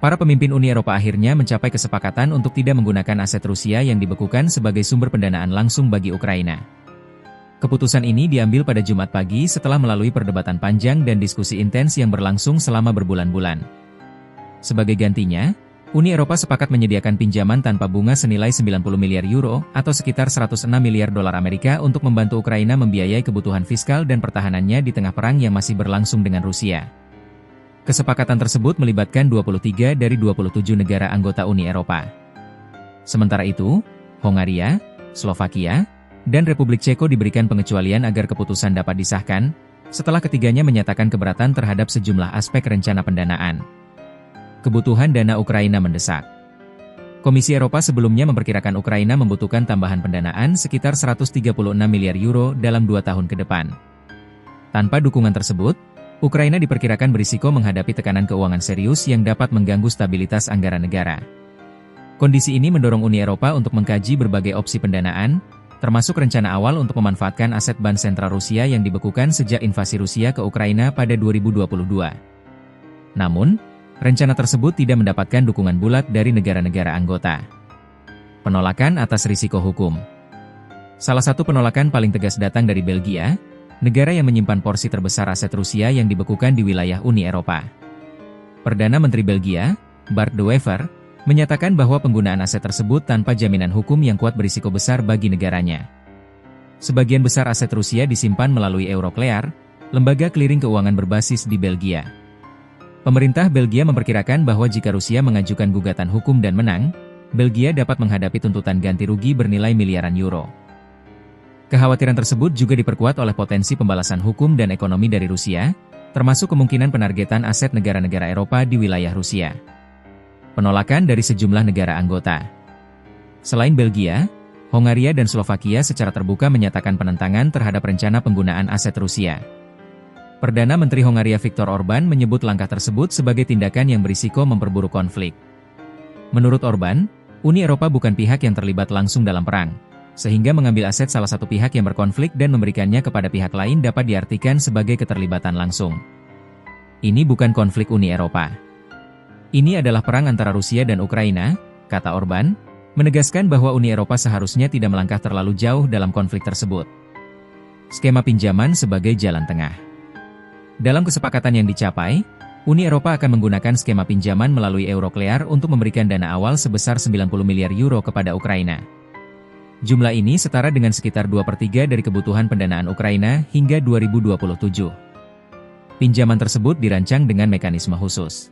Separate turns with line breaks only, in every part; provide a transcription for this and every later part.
Para pemimpin Uni Eropa akhirnya mencapai kesepakatan untuk tidak menggunakan aset Rusia yang dibekukan sebagai sumber pendanaan langsung bagi Ukraina. Keputusan ini diambil pada Jumat pagi setelah melalui perdebatan panjang dan diskusi intens yang berlangsung selama berbulan-bulan. Sebagai gantinya, Uni Eropa sepakat menyediakan pinjaman tanpa bunga senilai 90 miliar euro atau sekitar 106 miliar dolar Amerika untuk membantu Ukraina membiayai kebutuhan fiskal dan pertahanannya di tengah perang yang masih berlangsung dengan Rusia. Kesepakatan tersebut melibatkan 23 dari 27 negara anggota Uni Eropa. Sementara itu, Hongaria, Slovakia, dan Republik Ceko diberikan pengecualian agar keputusan dapat disahkan, setelah ketiganya menyatakan keberatan terhadap sejumlah aspek rencana pendanaan. Kebutuhan dana Ukraina mendesak. Komisi Eropa sebelumnya memperkirakan Ukraina membutuhkan tambahan pendanaan sekitar 136 miliar euro dalam 2 tahun ke depan. Tanpa dukungan tersebut, Ukraina diperkirakan berisiko menghadapi tekanan keuangan serius yang dapat mengganggu stabilitas anggaran negara. Kondisi ini mendorong Uni Eropa untuk mengkaji berbagai opsi pendanaan, termasuk rencana awal untuk memanfaatkan aset bank sentral Rusia yang dibekukan sejak invasi Rusia ke Ukraina pada 2022. Namun, rencana tersebut tidak mendapatkan dukungan bulat dari negara-negara anggota. Penolakan atas risiko hukum. Salah satu penolakan paling tegas datang dari Belgia, negara yang menyimpan porsi terbesar aset Rusia yang dibekukan di wilayah Uni Eropa. Perdana Menteri Belgia, Bart De Wever, menyatakan bahwa penggunaan aset tersebut tanpa jaminan hukum yang kuat berisiko besar bagi negaranya. Sebagian besar aset Rusia disimpan melalui Euroclear, lembaga clearing keuangan berbasis di Belgia. Pemerintah Belgia memperkirakan bahwa jika Rusia mengajukan gugatan hukum dan menang, Belgia dapat menghadapi tuntutan ganti rugi bernilai miliaran euro. Kekhawatiran tersebut juga diperkuat oleh potensi pembalasan hukum dan ekonomi dari Rusia, termasuk kemungkinan penargetan aset negara-negara Eropa di wilayah Rusia. Penolakan dari sejumlah negara anggota. Selain Belgia, Hongaria dan Slovakia secara terbuka menyatakan penentangan terhadap rencana penggunaan aset Rusia. Perdana Menteri Hongaria Viktor Orbán menyebut langkah tersebut sebagai tindakan yang berisiko memperburuk konflik. Menurut Orbán, Uni Eropa bukan pihak yang terlibat langsung dalam perang, sehingga mengambil aset salah satu pihak yang berkonflik dan memberikannya kepada pihak lain dapat diartikan sebagai keterlibatan langsung. Ini bukan konflik Uni Eropa. Ini adalah perang antara Rusia dan Ukraina, kata Orbán, menegaskan bahwa Uni Eropa seharusnya tidak melangkah terlalu jauh dalam konflik tersebut. Skema pinjaman sebagai jalan tengah. Dalam kesepakatan yang dicapai, Uni Eropa akan menggunakan skema pinjaman melalui Euroclear untuk memberikan dana awal sebesar 90 miliar euro kepada Ukraina. Jumlah ini setara dengan sekitar 2/3 dari kebutuhan pendanaan Ukraina hingga 2027. Pinjaman tersebut dirancang dengan mekanisme khusus.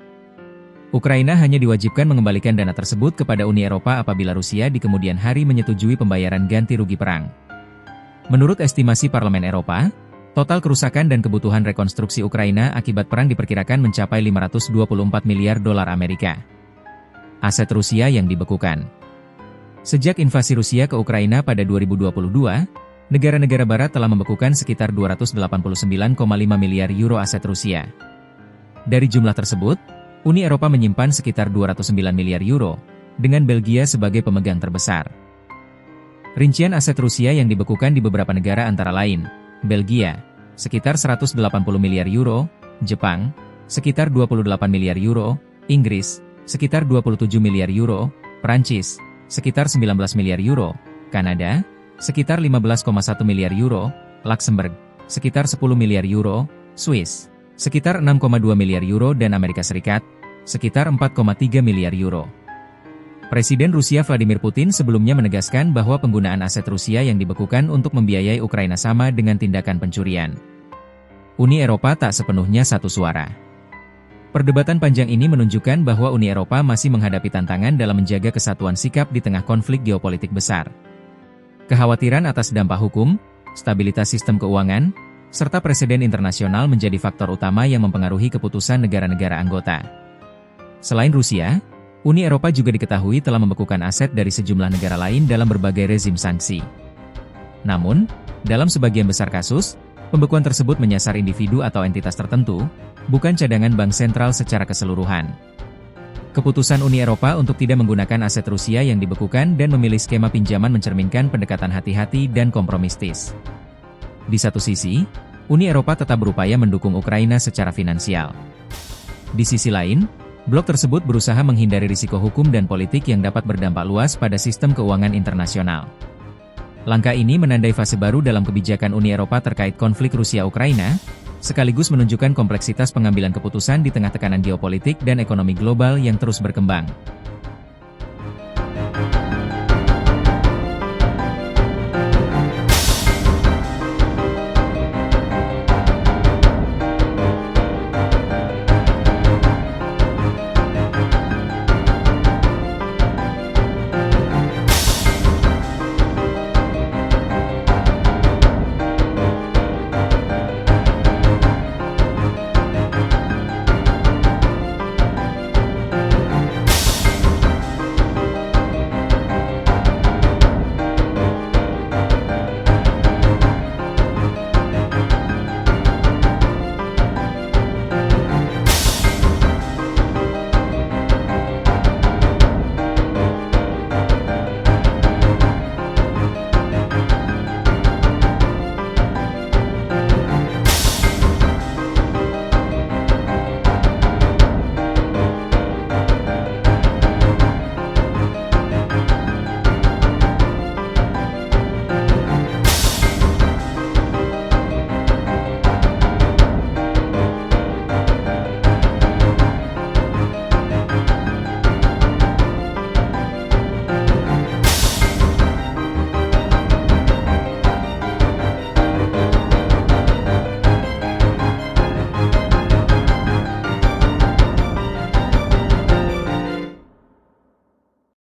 Ukraina hanya diwajibkan mengembalikan dana tersebut kepada Uni Eropa apabila Rusia di kemudian hari menyetujui pembayaran ganti rugi perang. Menurut estimasi Parlemen Eropa, total kerusakan dan kebutuhan rekonstruksi Ukraina akibat perang diperkirakan mencapai 524 miliar dolar Amerika. Aset Rusia yang dibekukan. Sejak invasi Rusia ke Ukraina pada 2022, negara-negara barat telah membekukan sekitar 289,5 miliar euro aset Rusia. Dari jumlah tersebut, Uni Eropa menyimpan sekitar 209 miliar euro, dengan Belgia sebagai pemegang terbesar. Rincian aset Rusia yang dibekukan di beberapa negara antara lain, Belgia, sekitar 180 miliar euro, Jepang, sekitar 28 miliar euro, Inggris, sekitar 27 miliar euro, Prancis, sekitar 19 miliar euro, Kanada, sekitar 15,1 miliar euro, Luxembourg, sekitar 10 miliar euro, Swiss, sekitar 6,2 miliar euro dan Amerika Serikat, sekitar 4,3 miliar euro. Presiden Rusia Vladimir Putin sebelumnya menegaskan bahwa penggunaan aset Rusia yang dibekukan untuk membiayai Ukraina sama dengan tindakan pencurian. Uni Eropa tak sepenuhnya satu suara. Perdebatan panjang ini menunjukkan bahwa Uni Eropa masih menghadapi tantangan dalam menjaga kesatuan sikap di tengah konflik geopolitik besar. Kekhawatiran atas dampak hukum, stabilitas sistem keuangan, serta presiden internasional menjadi faktor utama yang mempengaruhi keputusan negara-negara anggota. Selain Rusia, Uni Eropa juga diketahui telah membekukan aset dari sejumlah negara lain dalam berbagai rezim sanksi. Namun, dalam sebagian besar kasus, pembekuan tersebut menyasar individu atau entitas tertentu, bukan cadangan bank sentral secara keseluruhan. Keputusan Uni Eropa untuk tidak menggunakan aset Rusia yang dibekukan dan memilih skema pinjaman mencerminkan pendekatan hati-hati dan kompromistis. Di satu sisi, Uni Eropa tetap berupaya mendukung Ukraina secara finansial. Di sisi lain, Blok tersebut berusaha menghindari risiko hukum dan politik yang dapat berdampak luas pada sistem keuangan internasional. Langkah ini menandai fase baru dalam kebijakan Uni Eropa terkait konflik Rusia-Ukraina, sekaligus menunjukkan kompleksitas pengambilan keputusan di tengah tekanan geopolitik dan ekonomi global yang terus berkembang.